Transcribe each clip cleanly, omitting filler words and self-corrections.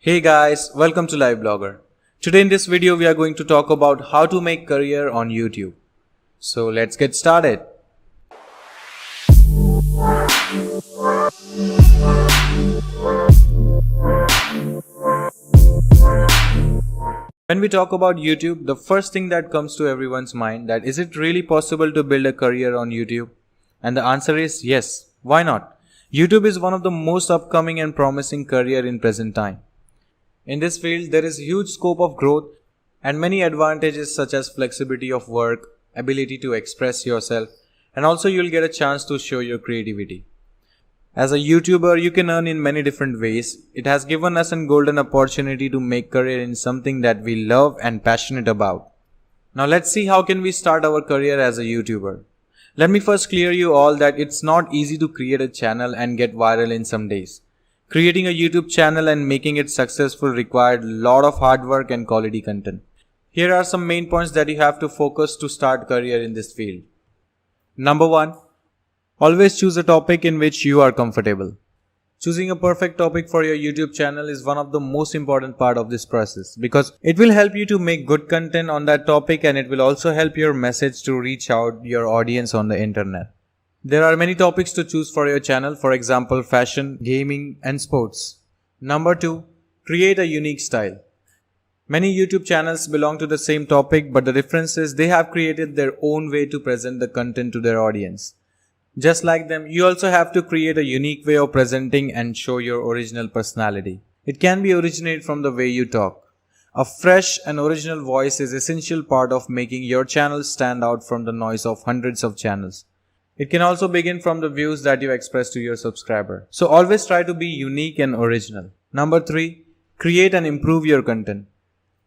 Hey guys, welcome to LiveBlogger. Today in this video we are going to talk about how to make career on YouTube. So let's get started. When we talk about YouTube, the first thing that comes to everyone's mind that is it really possible to build a career on YouTube? And the answer is yes. Why not? YouTube is one of the most upcoming and promising career in present time. In this field, there is huge scope of growth and many advantages such as flexibility of work, ability to express yourself, and also you'll get a chance to show your creativity. As a YouTuber, you can earn in many different ways. It has given us a golden opportunity to make career in something that we love and passionate about. Now let's see how can we start our career as a YouTuber. Let me first clear you all that it's not easy to create a channel and get viral in some days. Creating a YouTube channel and making it successful required a lot of hard work and quality content. Here are some main points that you have to focus to start career in this field. Number 1. Always choose a topic in which you are comfortable. Choosing a perfect topic for your YouTube channel is one of the most important part of this process because it will help you to make good content on that topic and it will also help your message to reach out your audience on the internet. There are many topics to choose for your channel, for example, fashion, gaming, and sports. Number 2. Create a unique style. Many YouTube channels belong to the same topic, but the difference is they have created their own way to present the content to their audience. Just like them, you also have to create a unique way of presenting and show your original personality. It can be originate from the way you talk. A fresh and original voice is an essential part of making your channel stand out from the noise of hundreds of channels. It can also begin from the views that you express to your subscriber. So always try to be unique and original. Number 3. Create and improve your content.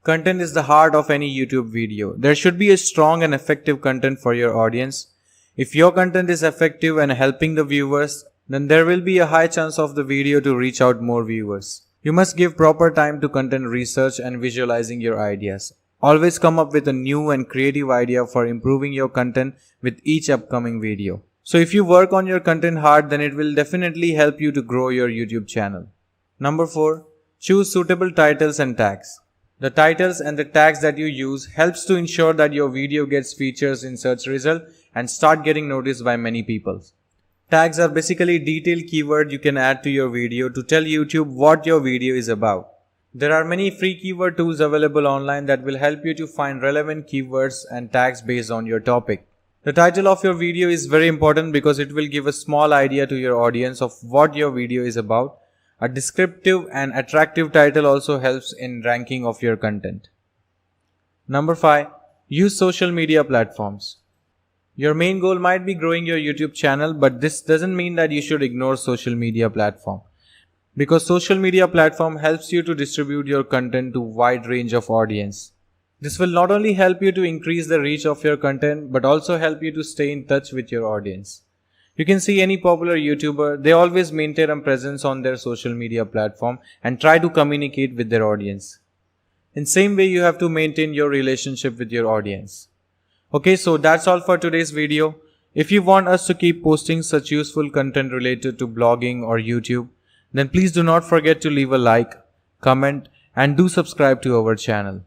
Content is the heart of any YouTube video. There should be a strong and effective content for your audience. If your content is effective and helping the viewers, then there will be a high chance of the video to reach out more viewers. You must give proper time to content research and visualizing your ideas. Always come up with a new and creative idea for improving your content with each upcoming video. So if you work on your content hard, then it will definitely help you to grow your YouTube channel. Number 4. Choose suitable titles and tags. The titles and the tags that you use helps to ensure that your video gets features in search result and start getting noticed by many people. Tags are basically detailed keyword you can add to your video to tell YouTube what your video is about. There are many free keyword tools available online that will help you to find relevant keywords and tags based on your topic. The title of your video is very important because it will give a small idea to your audience of what your video is about. A descriptive and attractive title also helps in ranking of your content. Number 5. Use social media platforms. Your main goal might be growing your YouTube channel, but this doesn't mean that you should ignore social media platform. Because social media platform helps you to distribute your content to a wide range of audience. This will not only help you to increase the reach of your content, but also help you to stay in touch with your audience. You can see any popular YouTuber, they always maintain a presence on their social media platform and try to communicate with their audience. In same way, you have to maintain your relationship with your audience. Okay, so that's all for today's video. If you want us to keep posting such useful content related to blogging or YouTube, then please do not forget to leave a like, comment, and do subscribe to our channel.